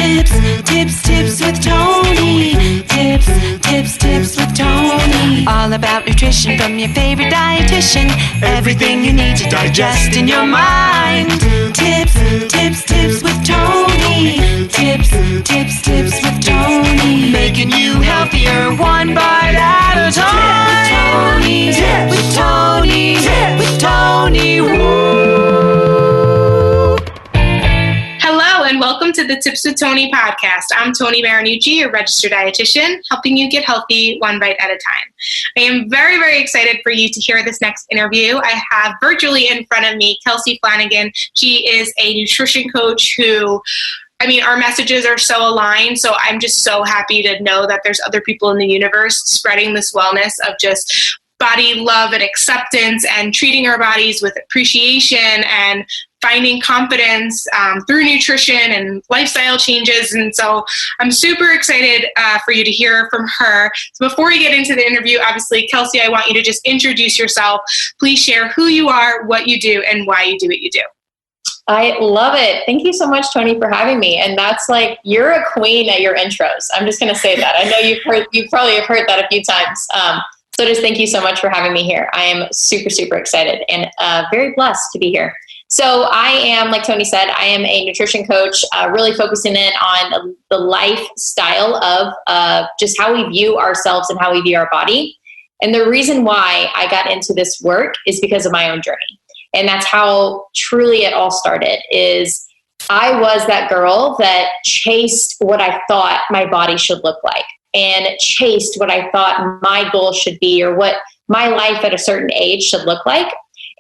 Tips with Tony. Tips with Tony. All about nutrition from your favorite dietitian. Everything you need to digest in your mind. Tips with Tony. Tips with Tony. Making you healthier one bite at a time. With Tony. Woo. Hello and welcome to the Tips with Tony podcast. I'm Tony Marinucci, a registered dietitian, helping you get healthy one bite at a time. I am very, very excited for you to hear this next interview. I have virtually in front of me Kelsey Flanagan. She is a nutrition coach who, our messages are so aligned, so I'm just so happy to know that there's other people in the universe spreading this wellness of just body love and acceptance and treating our bodies with appreciation and finding confidence through nutrition and lifestyle changes. And so I'm super excited for you to hear from her. So before we get into the interview, obviously, Kelsey, I want you to just introduce yourself. Please share who you are, what you do, and why you do what you do. I love it. Thank you so much, Tony, for having me. And that's like, you're a queen at your intros. I'm just going to say that. I know you probably have heard that a few times. So just thank you so much for having me here. I am super, super excited and very blessed to be here. So I am, like Tony said, I am a nutrition coach, really focusing in on the lifestyle of just how we view ourselves and how we view our body. And the reason why I got into this work is because of my own journey. And that's how truly it all started. Is I was that girl that chased what I thought my body should look like and chased what I thought my goal should be or what my life at a certain age should look like.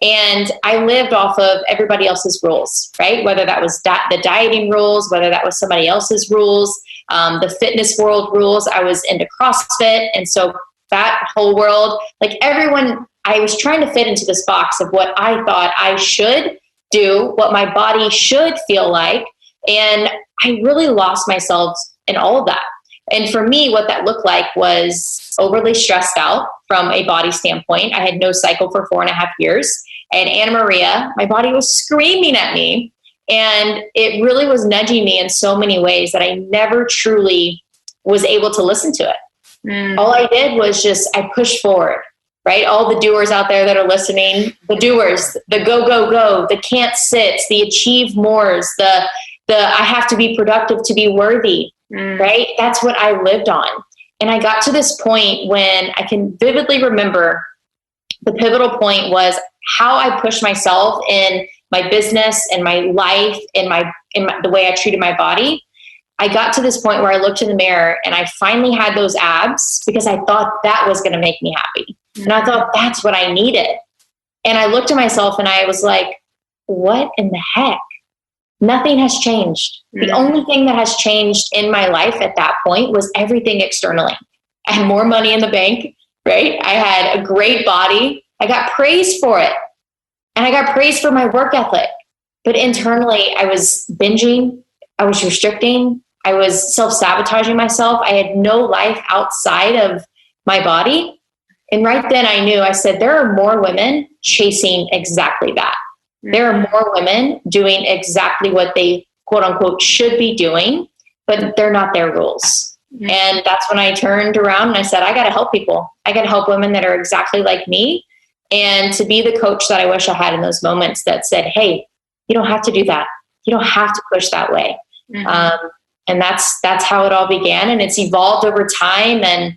And I lived off of everybody else's rules, right? Whether that was the dieting rules, whether that was somebody else's rules, the fitness world rules. I was into CrossFit. And so that whole world, like everyone, I was trying to fit into this box of what I thought I should do, what my body should feel like. And I really lost myself in all of that. And for me, what that looked like was overly stressed out from a body standpoint. I had no cycle for 4.5 years. And Anna Maria, my body was screaming at me. And it really was nudging me in so many ways that I never truly was able to listen to it. All I did was I pushed forward, right? All the doers out there that are listening, the doers, the go, the can't sits, the achieve mores, the I have to be productive to be worthy, right? That's what I lived on. And I got to this point when I can vividly remember the pivotal point was how I pushed myself in my business and my life and the way I treated my body. I got to this point where I looked in the mirror and I finally had those abs because I thought that was going to make me happy. And I thought that's what I needed. And I looked at myself and I was like, what in the heck? Nothing has changed. The only thing that has changed in my life at that point was everything externally. I had more money in the bank, right? I had a great body. I got praised for it. And I got praised for my work ethic. But internally, I was binging. I was restricting. I was self-sabotaging myself. I had no life outside of my body. And right then I knew, I said, there are more women chasing exactly that. There are more women doing exactly what they, quote unquote, should be doing, but they're not their rules. And that's when I turned around and I said, I got to help people. I got to help women that are exactly like me. And to be the coach that I wish I had in those moments that said, hey, you don't have to do that. You don't have to push that way. And that's how it all began. And it's evolved over time. And,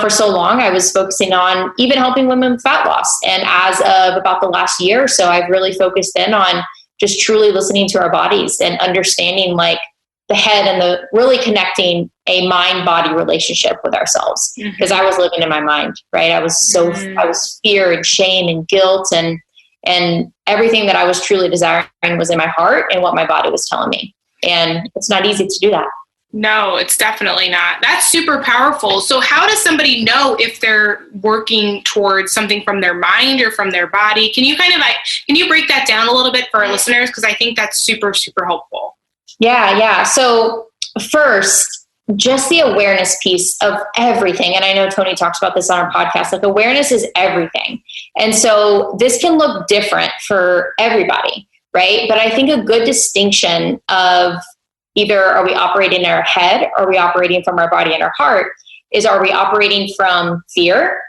for so long, I was focusing on even helping women with fat loss. And as of about the last year or so, I've really focused in on just truly listening to our bodies and understanding like the head and really connecting a mind-body relationship with ourselves. Because I was living in my mind, right? I was fear and shame and guilt and everything that I was truly desiring was in my heart and what my body was telling me. And it's not easy to do that. No, it's definitely not. That's super powerful. So how does somebody know if they're working towards something from their mind or from their body? Can you break that down a little bit for our listeners? Because I think that's super, super helpful. Yeah. So first, just the awareness piece of everything. And I know Tony talks about this on our podcast, like awareness is everything. And so this can look different for everybody, right? But I think a good distinction of, either are we operating in our head, or are we operating from our body and our heart? Are we operating from fear,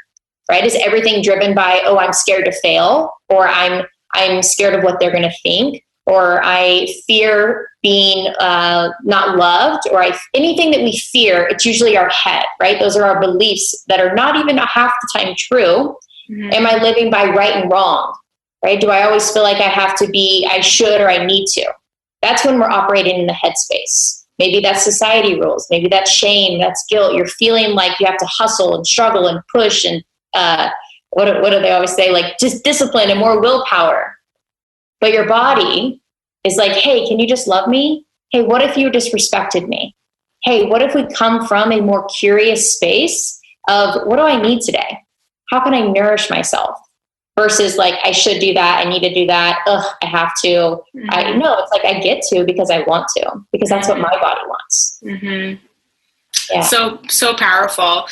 right? Is everything driven by, oh, I'm scared to fail, or I'm scared of what they're going to think, or I fear being not loved, or anything that we fear, it's usually our head, right? Those are our beliefs that are not even half the time true. Mm-hmm. Am I living by right and wrong, right? Do I always feel like I should, or I need to? That's when we're operating in the headspace. Maybe that's society rules. Maybe that's shame. That's guilt. You're feeling like you have to hustle and struggle and push and what do they always say? Like just discipline and more willpower. But your body is like, hey, can you just love me? Hey, what if you disrespected me? Hey, what if we come from a more curious space of what do I need today? How can I nourish myself? Versus like, I should do that. I need to do that. Ugh, I have to. Mm-hmm. I know it's like I get to because I want to, because that's what my body wants. Mm-hmm. Yeah. So powerful.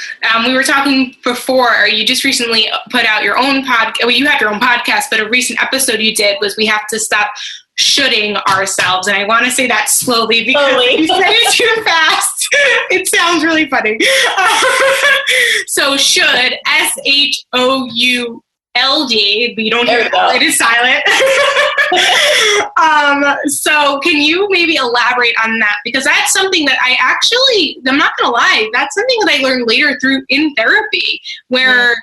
We were talking before, you just recently put out your own podcast. Well, you have your own podcast, but a recent episode you did was we have to stop shoulding ourselves. And I want to say that slowly because you say it too fast. It sounds really funny. So should, SHOULD, but you don't hear it. It is silent. So can you maybe elaborate on that? Because that's something that I'm not going to lie, that's something that I learned later through in therapy, where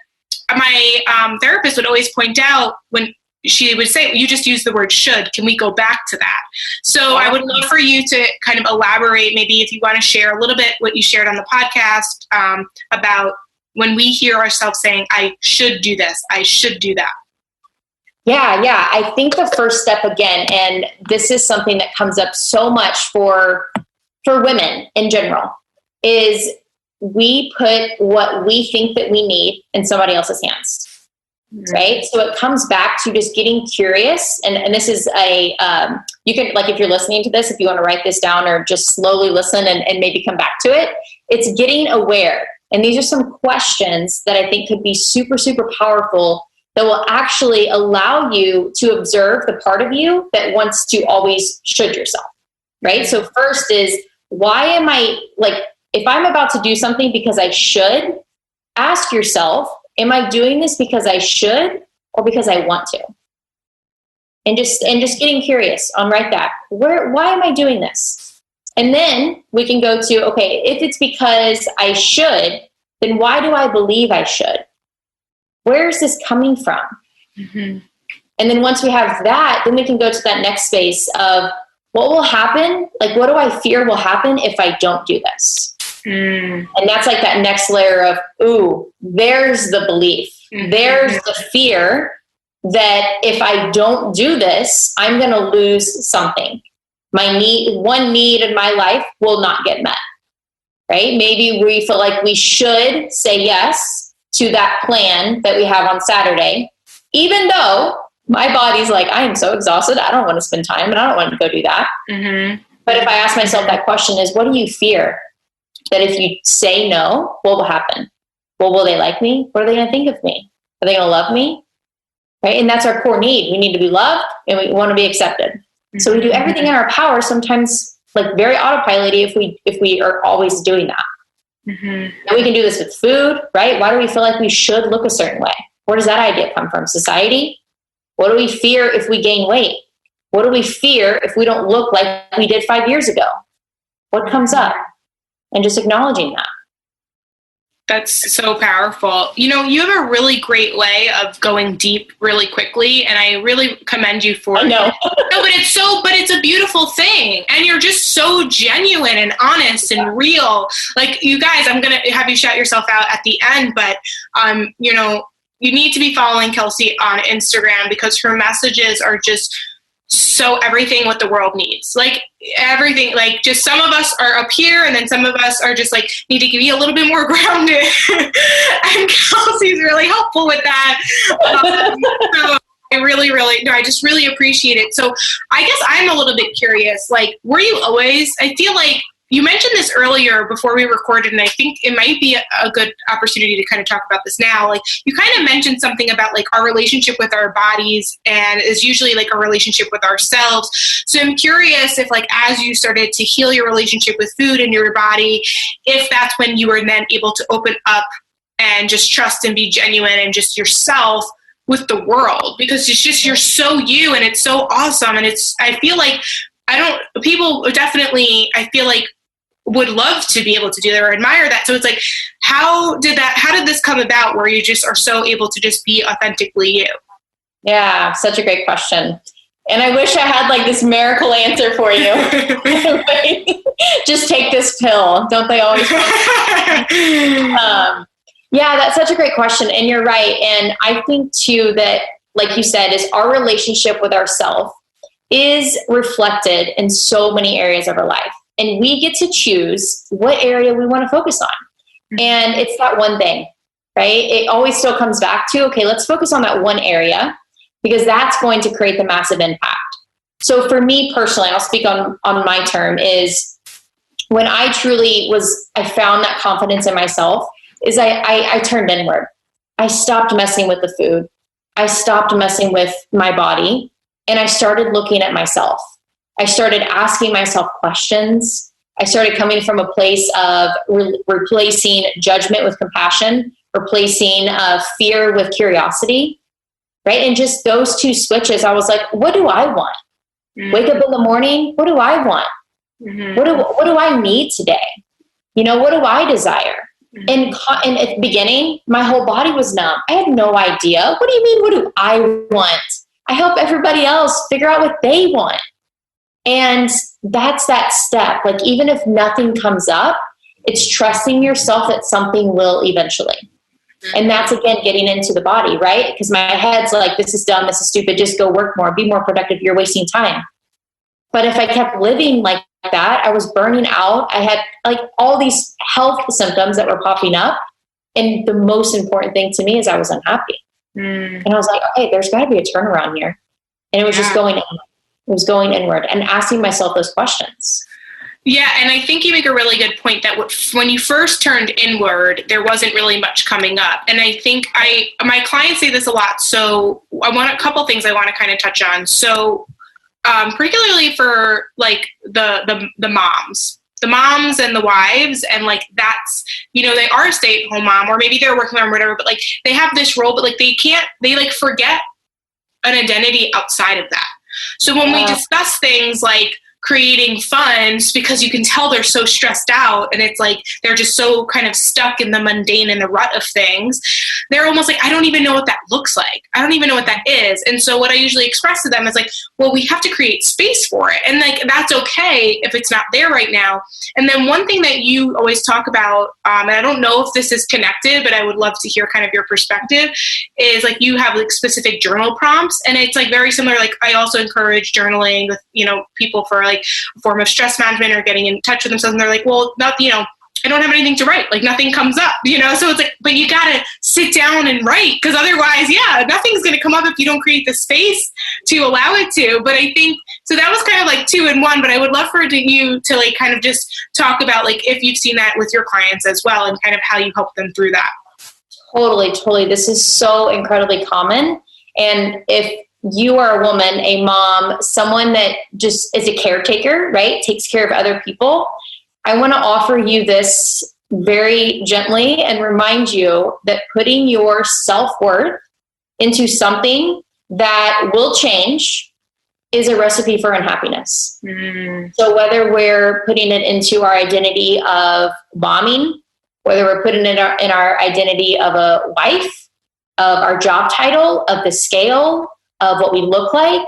my therapist would always point out when she would say, you just used the word should. Can we go back to that? So I would love for you to kind of elaborate, maybe if you want to share a little bit what you shared on the podcast about when we hear ourselves saying, I should do this, I should do that. Yeah. I think the first step again, and this is something that comes up so much for women in general, is we put what we think that we need in somebody else's hands. Right. So it comes back to just getting curious. And this is you can, like, if you're listening to this, if you want to write this down or just slowly listen and maybe come back to it, it's getting aware. And these are some questions that I think could be super, super powerful that will actually allow you to observe the part of you that wants to always should yourself. Right. So first is, why am I, like, if I'm about to do something because I should, ask yourself, am I doing this because I should or because I want to? And just getting curious on right that. Why am I doing this? And then we can go to, okay, if it's because I should, then why do I believe I should? Where is this coming from? Mm-hmm. And then once we have that, then we can go to that next space of what will happen? Like, what do I fear will happen if I don't do this? Mm. And that's like that next layer of, ooh, there's the belief. Mm-hmm. There's the fear that if I don't do this, I'm going to lose something. One need in my life will not get met, right? Maybe we feel like we should say yes to that plan that we have on Saturday, even though my body's like, I am so exhausted. I don't want to spend time and I don't want to go do that. Mm-hmm. But if I ask myself that question is, what do you fear? That if you say no, what will happen? Well, will they like me? What are they going to think of me? Are they going to love me? Right? And that's our core need. We need to be loved and we want to be accepted. Mm-hmm. So we do everything in our power, sometimes like very autopilot if we are always doing that. Mm-hmm. And we can do this with food, right? Why do we feel like we should look a certain way? Where does that idea come from? Society? What do we fear if we gain weight? What do we fear if we don't look like we did 5 years ago? What comes up? And just acknowledging that. That's so powerful. You know, you have a really great way of going deep really quickly, and I really commend you for it. No, but it's a beautiful thing. And you're just so genuine and honest and real. Like, you guys, I'm going to have you shout yourself out at the end, but, you know, you need to be following Kelsey on Instagram because her messages are just so everything what the world needs. Like everything, like just some of us are up here and then some of us are just like need to be a little bit more grounded. And Kelsey's really helpful with that. So I just really appreciate it. So I guess I'm a little bit curious, like, were you always, I feel like you mentioned this earlier before we recorded, and I think it might be a good opportunity to kind of talk about this now. Like, you kind of mentioned something about like our relationship with our bodies, and is usually like a relationship with ourselves. So I'm curious if, like, as you started to heal your relationship with food and your body, if that's when you were then able to open up and just trust and be genuine and just yourself with the world, because it's just, you're so you, and it's so awesome. And I feel like people definitely, I feel like, would love to be able to do that or admire that. So it's like, how did this come about where you just are so able to just be authentically you? Yeah, such a great question. And I wish I had like this miracle answer for you. Just take this pill. Don't they always? Yeah, that's such a great question. And you're right. And I think too that, like you said, is our relationship with ourselves is reflected in so many areas of our life. And we get to choose what area we want to focus on. And it's that one thing, right? It always still comes back to, okay, let's focus on that one area, because that's going to create the massive impact. So for me personally, I'll speak on my term, is when I found that confidence in myself, is I turned inward. I stopped messing with the food. I stopped messing with my body, and I started looking at myself. I started asking myself questions. I started coming from a place of replacing judgment with compassion, replacing fear with curiosity, right? And just those two switches, I was like, what do I want? Mm-hmm. Wake up in the morning, what do I want? Mm-hmm. What do I need today? What do I desire? Mm-hmm. And at the beginning, my whole body was numb. I had no idea. What do you mean, what do I want? I help everybody else figure out what they want. And that's that step. Like, even if nothing comes up, it's trusting yourself that something will eventually. And that's, again, getting into the body, right? Because my head's like, this is dumb, this is stupid, just go work more, be more productive, you're wasting time. But if I kept living like that, I was burning out. I had like all these health symptoms that were popping up. And the most important thing to me is I was unhappy. And I was like, okay, there's got to be a turnaround here. And it was just going inward. It was going inward and asking myself those questions. Yeah, and I think you make a really good point that when you first turned inward, there wasn't really much coming up. And I think my clients say this a lot, so I want a couple things I want to kind of touch on. So particularly for like the moms and the wives, and like that's, they are a stay-at-home mom, or maybe they're working on whatever, but like they have this role, but like they like forget an identity outside of that. So when we discuss things like creating funds, because you can tell they're so stressed out, and it's like they're just so kind of stuck in the mundane and the rut of things, they're almost like, I don't even know what that looks like. I don't even know what that is. And so what I usually express to them is like, well, we have to create space for it. And like, that's okay if it's not there right now. And then one thing that you always talk about, and I don't know if this is connected, but I would love to hear kind of your perspective, is like you have like specific journal prompts. And it's like very similar. Like I also encourage journaling with, people for like a form of stress management or getting in touch with themselves. And they're like, well, not, I don't have anything to write. Like nothing comes up, so it's like, but you got to sit down and write, because otherwise, nothing's going to come up if you don't create the space to allow it to. But I think, so that was kind of like 2 in 1, but I would love for you to like kind of just talk about like if you've seen that with your clients as well, and kind of how you help them through that. Totally. This is so incredibly common. And if you are a woman, a mom, someone that just is a caretaker, right? Takes care of other people. I want to offer you this very gently and remind you that putting your self-worth into something that will change is a recipe for unhappiness. So whether we're putting it into our identity of momming, whether we're putting it in our identity of a wife, of our job title, of the scale, of what we look like,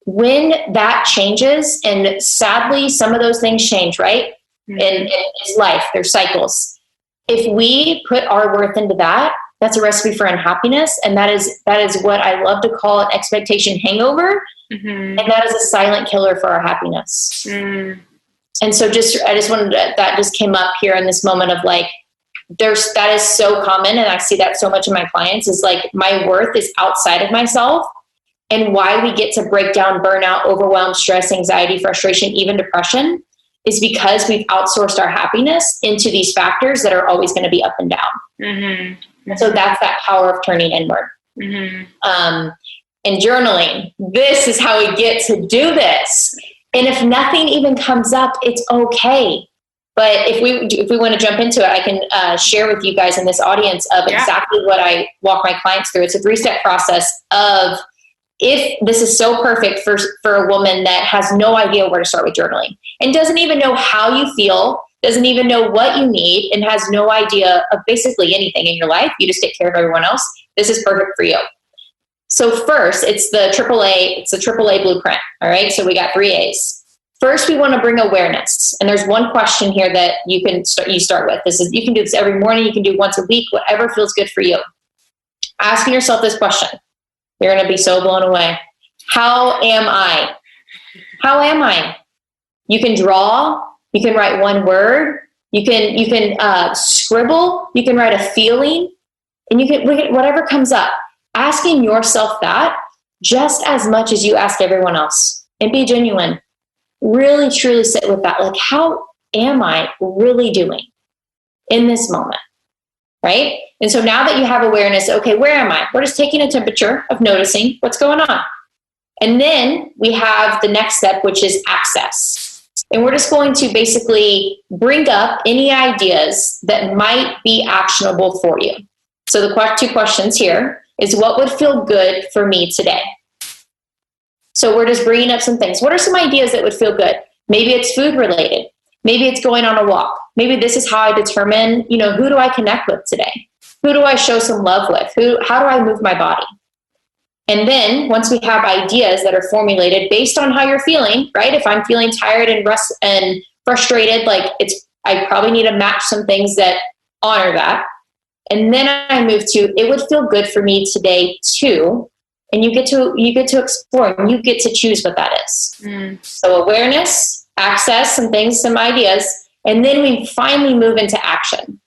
when that changes, and sadly, some of those things change, right? In it's life, there's cycles. If we put our worth into that, that's a recipe for unhappiness. And that is what I love to call an expectation hangover. And that is a silent killer for our happiness. And so I just wanted to, that just came up here in this moment of like, that is so common. And I see that so much in my clients, is like my worth is outside of myself. And why we get to break down burnout, overwhelm, stress, anxiety, frustration, even depression, is because we've outsourced our happiness into these factors that are always going to be up and down. Mm-hmm. So that's that power of turning inward. Mm-hmm. And journaling, this is how we get to do this. And if nothing even comes up, it's okay. But if we want to jump into it, I can share with you guys in this audience of exactly what I walk my clients through. It's a 3-step process of, if this is so perfect for a woman that has no idea where to start with journaling and doesn't even know how you feel, doesn't even know what you need, and has no idea of basically anything in your life, you just take care of everyone else, this is perfect for you. So first, it's the AAA blueprint. All right. So we got 3 A's. First, we want to bring awareness. And there's one question here that you start with. You can do this every morning. You can do once a week, whatever feels good for you. Asking yourself this question. You're going to be so blown away. How am I? How am I? You can draw. You can write one word. You can scribble. You can write a feeling. And you can whatever comes up. Asking yourself that just as much as you ask everyone else, and be genuine. Really, truly sit with that. Like, how am I really doing in this moment? Right? And so now that you have awareness, okay, where am I? We're just taking a temperature of noticing what's going on. And then we have the next step, which is access. And we're just going to basically bring up any ideas that might be actionable for you. So the 2 questions here is, what would feel good for me today? So we're just bringing up some things. What are some ideas that would feel good? Maybe it's food related. Maybe it's going on a walk. Maybe this is how I determine, who do I connect with today? Who do I show some love with? How do I move my body? And then once we have ideas that are formulated based on how you're feeling, right? If I'm feeling tired and frustrated, I probably need to match some things that honor that. And then I move to, it would feel good for me today too. And you get to explore, and you get to choose what that is. So awareness, access, some things, some ideas, and then we finally move into action.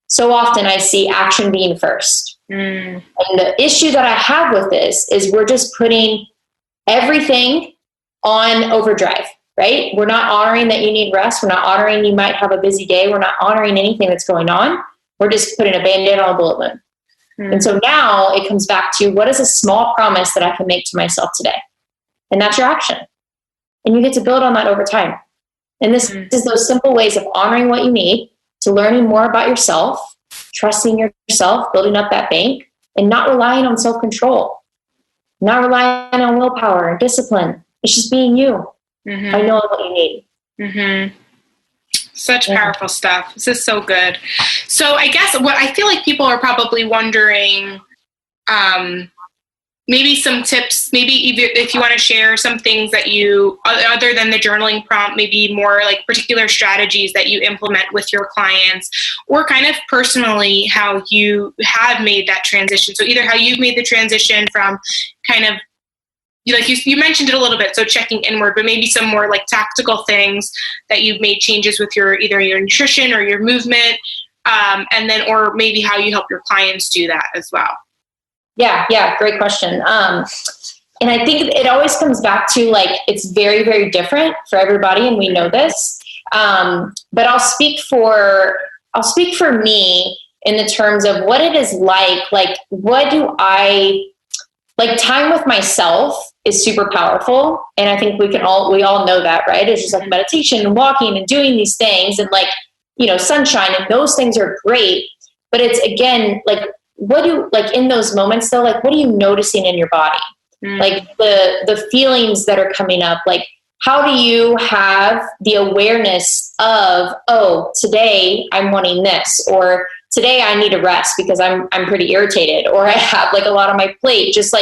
So often I see action being first. And the issue that I have with this is we're just putting everything on overdrive, right? We're not honoring that you need rest. We're not honoring you might have a busy day. We're not honoring anything that's going on. We're just putting a Band-Aid on a bullet wound. And so now it comes back to, what is a small promise that I can make to myself today? And that's your action. And you get to build on that over time. And this is those simple ways of honoring what you need, to learning more about yourself, trusting yourself, building up that bank, and not relying on self-control, not relying on willpower and discipline. It's just being you. I know what you need. Such powerful stuff. This is so good. So I guess what I feel like people are probably wondering, maybe some tips, maybe if you want to share some things that you, other than the journaling prompt, maybe more like particular strategies that you implement with your clients, or kind of personally how you have made that transition. So either how you've made the transition from kind of, like you mentioned it a little bit, so checking inward, but maybe some more like tactical things that you've made changes with either your nutrition or your movement, and then, or maybe how you help your clients do that as well. Yeah, great question. And I think it always comes back to, like, it's very, very different for everybody, and we know this. But I'll speak for me in the terms of what it is like, what do I like? Time with myself is super powerful. And I think we all know that, right? It's just like meditation and walking and doing these things and sunshine, and those things are great. But it's, again, in those moments though, what are you noticing in your body? Like the feelings that are coming up, how do you have the awareness of, oh, today I'm wanting this, or today I need a rest because I'm pretty irritated, or I have a lot on my plate. Just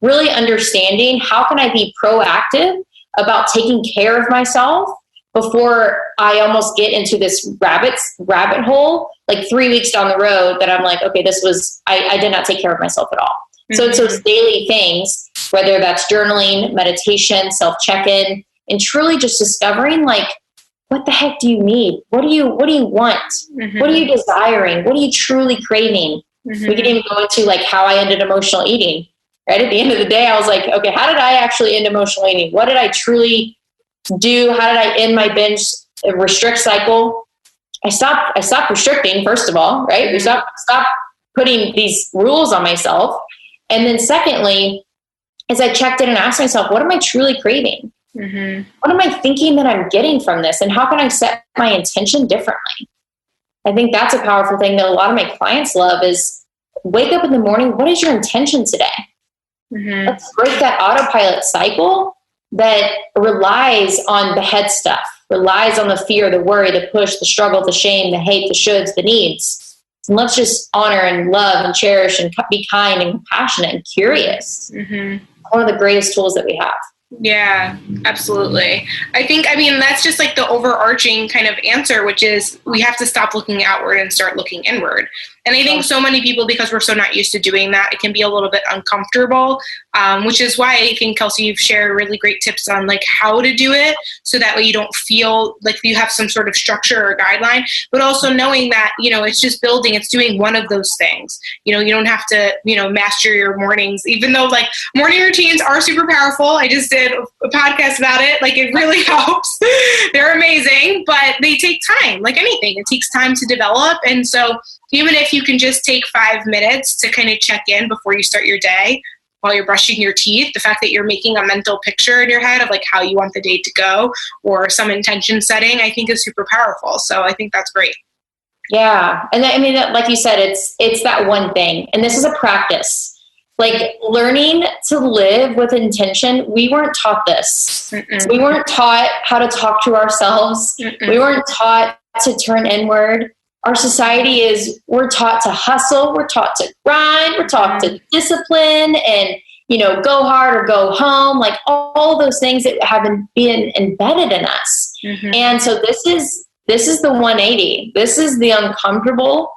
really understanding, how can I be proactive about taking care of myself before I almost get into this rabbit hole, 3 weeks down the road, that I'm like, okay, I did not take care of myself at all. So it's those daily things, whether that's journaling, meditation, self-check-in, and truly just discovering, what the heck do you need? What do you want? What are you desiring? What are you truly craving? We can even go into how I ended emotional eating, right? At the end of the day, I was like, okay, how did I actually end emotional eating? What did I truly do? How did I end my binge a restrict cycle. I stopped restricting, first of all, right? We stopped putting these rules on myself. And then secondly, as I checked in and asked myself, what am I truly craving? Mm-hmm. What am I thinking that I'm getting from this? And how can I set my intention differently? I think that's a powerful thing that a lot of my clients love is wake up in the morning. What is your intention today? Mm-hmm. Let's break that autopilot cycle that relies on the head stuff, relies on the fear, the worry, the push, the struggle, the shame, the hate, the shoulds, the needs. And let's just honor and love and cherish and be kind and compassionate and curious. Mm-hmm. One of the greatest tools that we have. Yeah, absolutely. I mean, that's just like the overarching kind of answer, which is we have to stop looking outward and start looking inward. And I think so many people, because we're so not used to doing that, it can be a little bit uncomfortable, which is why I think, Kelsey, you've shared really great tips on like how to do it. So that way you don't feel like you have some sort of structure or guideline, but also knowing that, you know, it's just building, it's doing one of those things. You know, you don't have to, you know, master your mornings, even though like morning routines are super powerful. I just did a podcast about it. Like it really helps. They're amazing, but they take time, like anything. It takes time to develop. And so even if you can just take 5 minutes to kind of check in before you start your day, while you're brushing your teeth, the fact that you're making a mental picture in your head of like how you want the day to go or some intention setting, I think is super powerful. So I think that's great. Yeah. And I mean, like you said, it's that one thing. And this is a practice. Like learning to live with intention. We weren't taught this. Mm-mm. We weren't taught how to talk to ourselves. Mm-mm. We weren't taught to turn inward. Our society we're taught to hustle. We're taught to grind. We're taught to discipline and, you know, go hard or go home. Like all those things that have been embedded in us. Mm-hmm. And so this is the 180. This is the uncomfortable.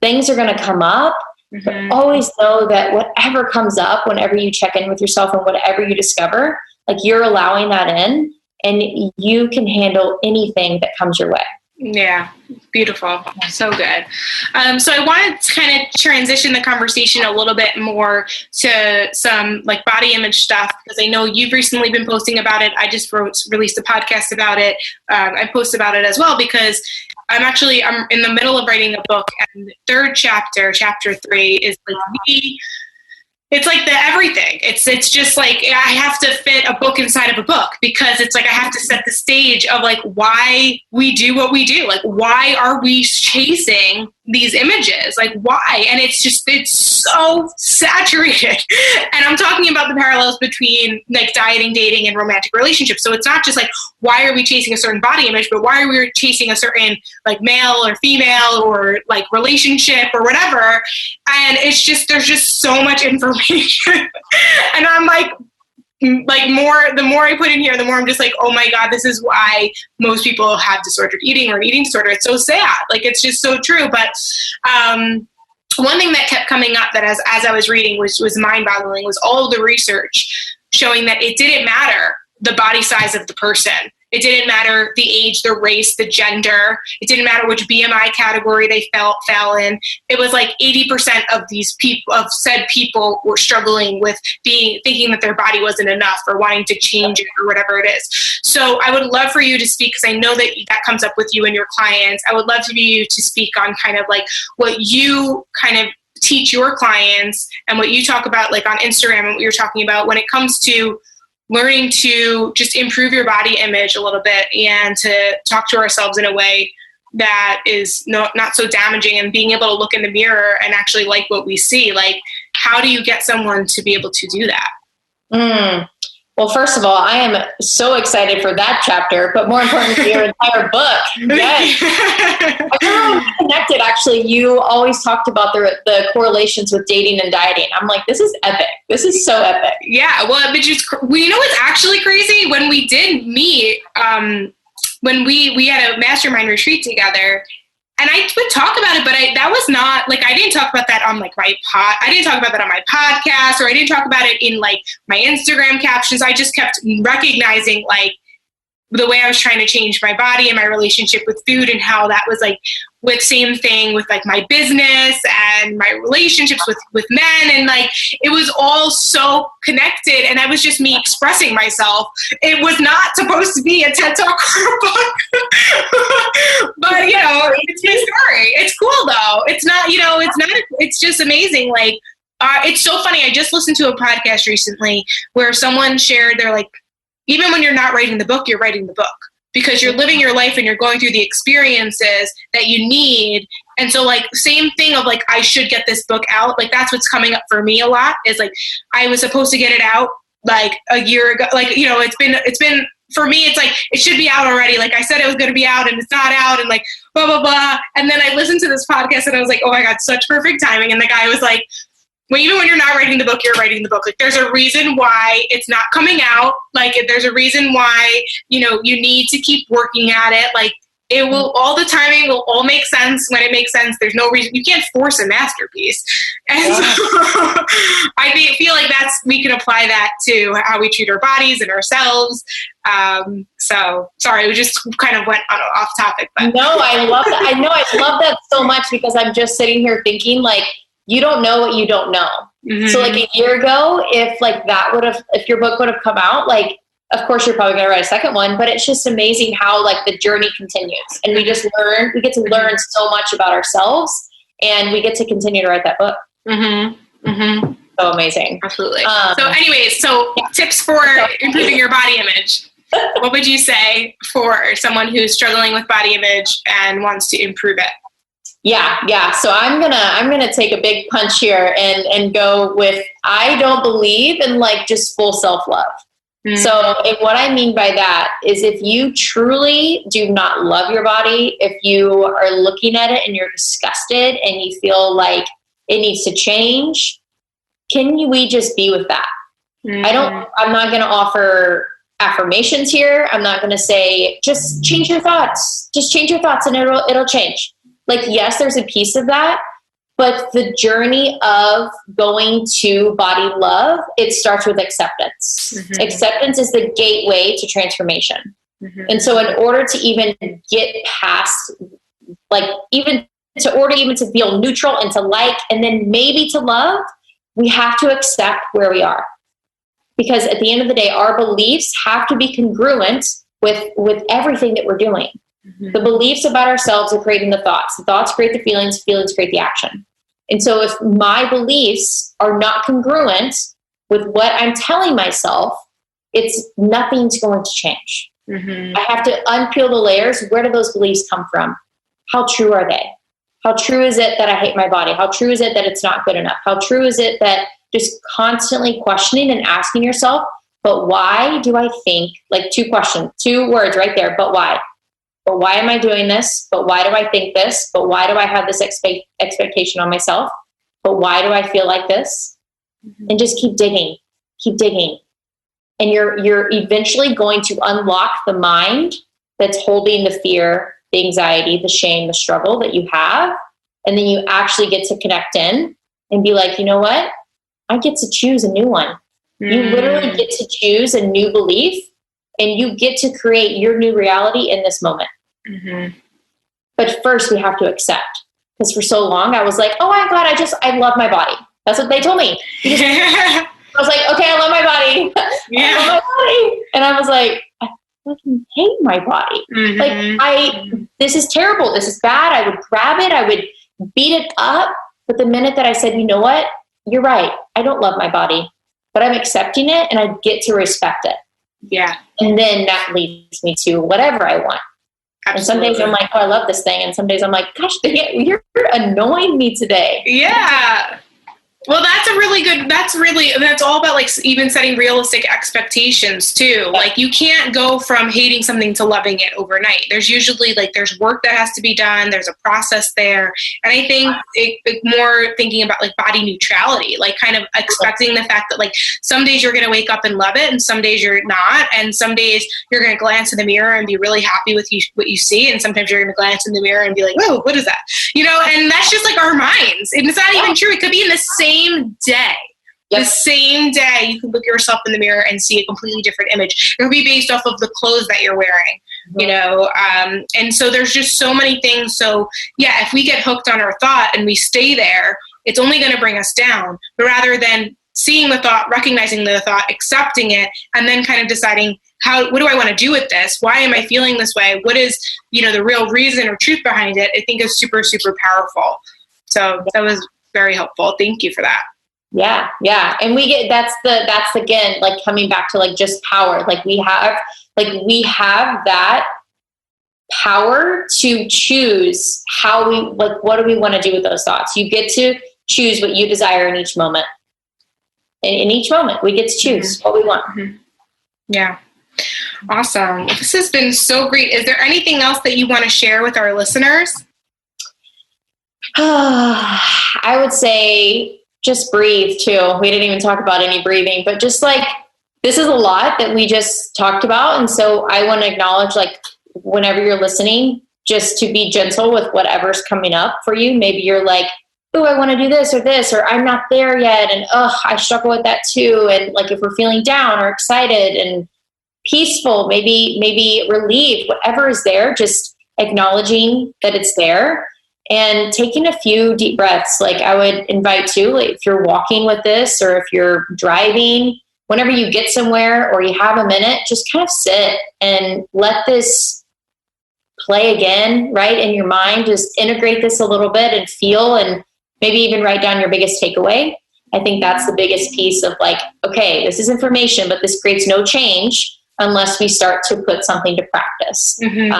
Things are going to come up. Mm-hmm. But always know that whatever comes up, whenever you check in with yourself and whatever you discover, like you're allowing that in and you can handle anything that comes your way. Yeah, beautiful. So good. So I wanted to kind of transition the conversation a little bit more to some like body image stuff, because I know you've recently been posting about it. I just released a podcast about it. I post about it as well because I'm in the middle of writing a book, and the third chapter 3 is like it's like the everything. It's just like I have to fit a book inside of a book, because it's like I have to set the stage of like why we do what we do. Like why are we chasing these images? Like why? And it's so saturated. And I'm talking about the parallels between like dieting, dating, and romantic relationships. So it's not just like why are we chasing a certain body image, but why are we chasing a certain like male or female or like relationship or whatever. And it's just there's just so much information. And I'm like the more I put in here, the more I'm just like, oh my God, this is why most people have disordered eating or an eating disorder. It's so sad. Like, it's just so true. But one thing that kept coming up that as I was reading, which was mind-boggling, was all of the research showing that it didn't matter the body size of the person. It didn't matter the age, the race, the gender. It didn't matter which BMI category they fell in. It was like 80% of said people were struggling with thinking that their body wasn't enough or wanting to change it or whatever it is. So I would love for you to speak, because I know that comes up with you and your clients. I would love for you to speak on kind of like what you kind of teach your clients and what you talk about like on Instagram and what you're talking about when it comes to learning to just improve your body image a little bit and to talk to ourselves in a way that is not so damaging, and being able to look in the mirror and actually like what we see. Like, how do you get someone to be able to do that? Well, first of all, I am so excited for that chapter, but more importantly, your entire book. Yes. I remember when we connected, actually, you always talked about the correlations with dating and dieting. I'm like, this is epic. This is so epic. Yeah. Well, you know what's actually crazy? When we did meet, when we had a mastermind retreat together, and I would talk about it, but that was not like, I didn't talk about that on like I didn't talk about that on my podcast, or I didn't talk about it in like my Instagram captions. I just kept recognizing like the way I was trying to change my body and my relationship with food, and how that was like with same thing with like my business and my relationships with men. And like, it was all so connected, and that was just me expressing myself. It was not supposed to be a TED Talk or a book, it's my story. It's cool though. It's not, it's just amazing. Like, it's so funny. I just listened to a podcast recently where someone shared, they're like, even when you're not writing the book, you're writing the book because you're living your life and you're going through the experiences that you need. And so like, same thing of like, I should get this book out. Like, that's what's coming up for me a lot is like, I was supposed to get it out like a year ago. Like, it's been, for me, it's like, it should be out already. Like I said, it was going to be out and it's not out and like, blah, blah, blah. And then I listened to this podcast and I was like, oh my God, such perfect timing. And the guy was like, well, even when you're not writing the book, you're writing the book. Like there's a reason why it's not coming out. Like there's a reason why, you need to keep working at it. Like it will, all the timing will all make sense when it makes sense. There's no reason, you can't force a masterpiece. And so I feel like we can apply that to how we treat our bodies and ourselves. So sorry, we just kind of went off topic, but no, I love that. I love that so much because I'm just sitting here thinking like, you don't know what you don't know. Mm-hmm. So like a year ago, if your book would have come out, like, of course you're probably going to write a second one, but it's just amazing how like the journey continues and we get to learn so much about ourselves and we get to continue to write that book. Mm-hmm. Mm-hmm. So amazing. Absolutely. So tips for improving your body image. What would you say for someone who's struggling with body image and wants to improve it? Yeah. So I'm gonna take a big punch here and go with, I don't believe in like just full self-love. Mm-hmm. So what I mean by that is if you truly do not love your body, if you are looking at it and you're disgusted and you feel like it needs to change, we just be with that? Mm-hmm. I'm not going to offer affirmations here. I'm not going to say, just change your thoughts. Just change your thoughts and it'll change. Like, yes, there's a piece of that, but the journey of going to body love, it starts with acceptance. Mm-hmm. Acceptance is the gateway to transformation. Mm-hmm. And so in order to even get past, like even to feel neutral and to like, and then maybe to love, we have to accept where we are. Because at the end of the day, our beliefs have to be congruent with everything that we're doing. Mm-hmm. The beliefs about ourselves are creating the thoughts. The thoughts create the feelings. Feelings create the action. And so if my beliefs are not congruent with what I'm telling myself, nothing's going to change. Mm-hmm. I have to unpeel the layers. Where do those beliefs come from? How true are they? How true is it that I hate my body? How true is it that it's not good enough? How true is it that just constantly questioning and asking yourself, but why do I think, like two words right there, but why? But why am I doing this? But why do I think this? But why do I have this expectation on myself? But why do I feel like this? Mm-hmm. And just keep digging. And you're eventually going to unlock the mind that's holding the fear, the anxiety, the shame, the struggle that you have. And then you actually get to connect in and be like, you know what? I get to choose a new one. Mm. You literally get to choose a new belief and you get to create your new reality in this moment. Mm-hmm. But first we have to accept, because for so long I was like, oh my God, I love my body. That's what they told me. I was like, okay, I love my body. Yeah. I love my body. And I was like, I fucking hate my body. Mm-hmm. Like this is terrible. This is bad. I would grab it. I would beat it up. But the minute that I said, you know what? You're right. I don't love my body, but I'm accepting it and I get to respect it. Yeah. And then that leads me to whatever I want. Absolutely. And some days I'm like, oh, I love this thing. And some days I'm like, gosh, you're annoying me today. Yeah. Well, that's all about like even setting realistic expectations too. Like you can't go from hating something to loving it overnight. There's usually there's work that has to be done. There's a process there. And I think more thinking about like body neutrality, like kind of expecting the fact that like some days you're going to wake up and love it and some days you're not. And some days you're going to glance in the mirror and be really happy with what you see. And sometimes you're going to glance in the mirror and be like, whoa, what is that? And that's just like our minds. And it's not even true. It could be in the same day. Yep. The same day you can look yourself in the mirror and see a completely different image. It will be based off of the clothes that you're wearing, and so there's just so many things. So yeah, if we get hooked on our thought and we stay there, it's only going to bring us down. But rather than seeing the thought, recognizing the thought, accepting it, and then kind of deciding what do I want to do with this? Why am I feeling this way? What is, the real reason or truth behind it? I think is super, super powerful. So that was very helpful. Thank you for that. Yeah. Yeah. And we get, that's again, like coming back to like just power. Like we have that power to choose how we, like, what do we want to do with those thoughts? You get to choose what you desire in each moment. In each moment, we get to choose what we want. Mm-hmm. Yeah. Awesome. This has been so great. Is there anything else that you want to share with our listeners? I would say just breathe too. We didn't even talk about any breathing, but just like, this is a lot that we just talked about. And so I want to acknowledge, like, whenever you're listening, just to be gentle with whatever's coming up for you. Maybe you're like, oh, I want to do this, or I'm not there yet. And I struggle with that too. And like, if we're feeling down or excited and peaceful, maybe relieved, whatever is there, just acknowledging that it's there and taking a few deep breaths. Like I would invite to, like, if you're walking with this, or if you're driving, whenever you get somewhere or you have a minute, just kind of sit and let this play again, right, in your mind. Just integrate this a little bit and feel, and maybe even write down your biggest takeaway. I think that's the biggest piece of like, okay, this is information, but this creates no change unless we start to put something to practice. Mm-hmm.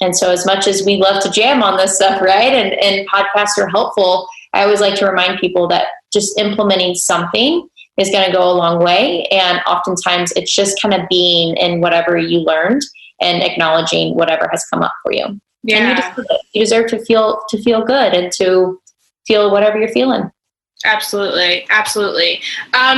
And so as much as we love to jam on this stuff, right, and podcasts are helpful, I always like to remind people that just implementing something is going to go a long way. And oftentimes it's just kind of being in whatever you learned and acknowledging whatever has come up for you. Yeah. And you deserve to feel good and to feel whatever you're feeling. Absolutely. Absolutely.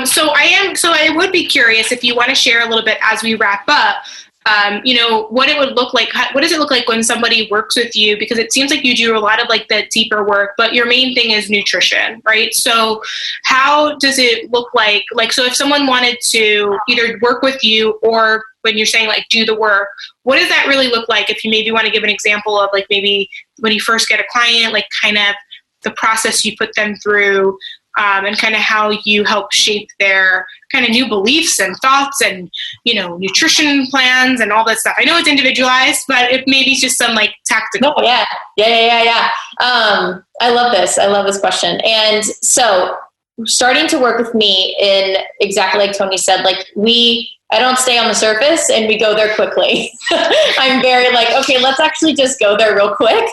So I would be curious if you want to share a little bit as we wrap up, what it would look like. What does it look like when somebody works with you? Because it seems like you do a lot of like the deeper work, but your main thing is nutrition, right? So how does it look like, so if someone wanted to either work with you, or when you're saying like do the work, what does that really look like? If you maybe want to give an example of like maybe when you first get a client, like kind of the process you put them through, and kind of how you help shape their kind of new beliefs and thoughts and, nutrition plans and all that stuff. I know it's individualized, but it maybe just some like tactical. Oh, yeah. I love this. I love this question. And so starting to work with me in exactly like Tony said, like I don't stay on the surface and we go there quickly. I'm very like, okay, let's actually just go there real quick.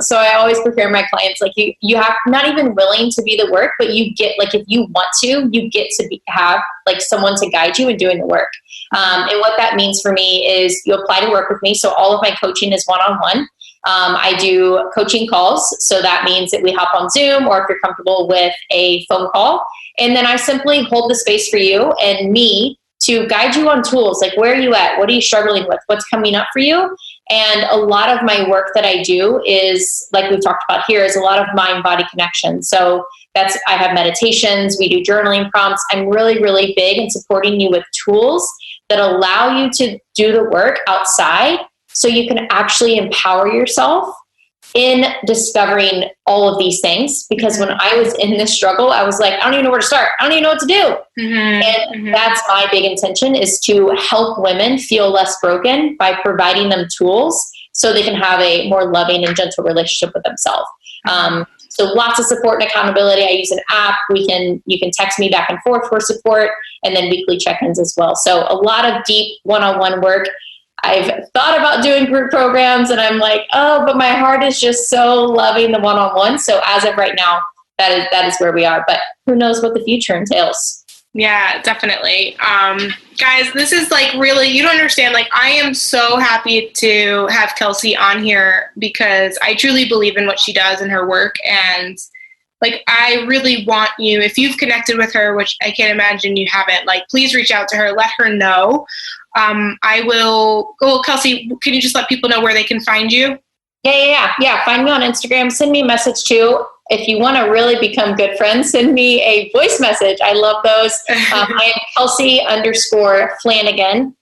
So I always prepare my clients, like you have not even willing to be the work, but you get like, if you want to, you get to have like someone to guide you in doing the work. And what that means for me is you apply to work with me. So all of my coaching is one-on-one. I do coaching calls. So that means that we hop on Zoom, or if you're comfortable with a phone call, and then I simply hold the space for you and me to guide you on tools. Like, where are you at? What are you struggling with? What's coming up for you? And a lot of my work that I do is, like we've talked about here, is a lot of mind-body connection. So I have meditations, we do journaling prompts. I'm really, really big in supporting you with tools that allow you to do the work outside so you can actually empower yourself in discovering all of these things. Because when I was in this struggle, I was like, I don't even know where to start. I don't even know what to do. Mm-hmm. And that's my big intention, is to help women feel less broken by providing them tools so they can have a more loving and gentle relationship with themselves. So lots of support and accountability. I use an app. You can text me back and forth for support, and then weekly check-ins as well. So a lot of deep one-on-one work. I've thought about doing group programs, and I'm like, oh, but my heart is just so loving the one-on-one. So as of right now, that is where we are. But who knows what the future entails? Yeah, definitely. Guys, this is like really, you don't understand. Like, I am so happy to have Kelsey on here because I truly believe in what she does in her work. And like, I really want you, if you've connected with her, which I can't imagine you haven't, like, please reach out to her, let her know. I will go. Kelsey, can you just let people know where they can find you? Yeah. Find me on Instagram. Send me a message too. If you want to really become good friends, send me a voice message. I love those. I am Kelsey_Flanagan_.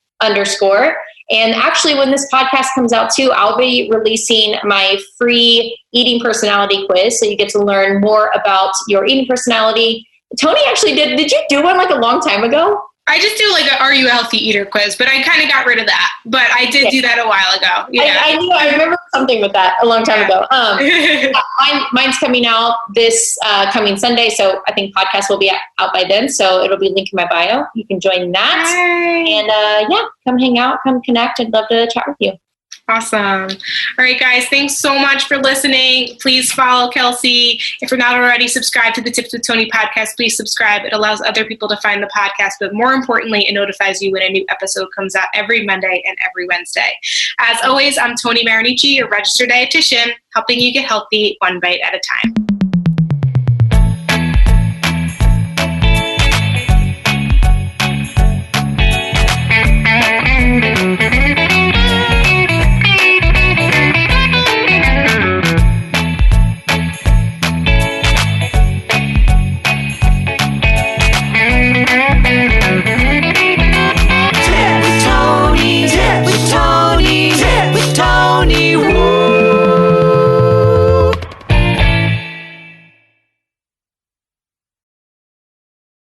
And actually, when this podcast comes out too, I'll be releasing my free eating personality quiz. So you get to learn more about your eating personality. Tony actually did you do one like a long time ago? I just do like a Are You a Healthy Eater quiz, but I kind of got rid of that. But I did do that a while ago. Yeah. I remember something with that a long time ago. Mine's coming out this coming Sunday, so I think podcast will be out by then. So it'll be linked in my bio. You can join that. Hi. And come hang out, come connect. I'd love to chat with you. Awesome. All right, guys, thanks so much for listening. Please follow Kelsey. If you're not already subscribed to the Tips with Tony podcast, please subscribe. It allows other people to find the podcast, but more importantly, it notifies you when a new episode comes out every Monday and every Wednesday. As always, I'm Tony Marinucci, your registered dietitian, helping you get healthy one bite at a time.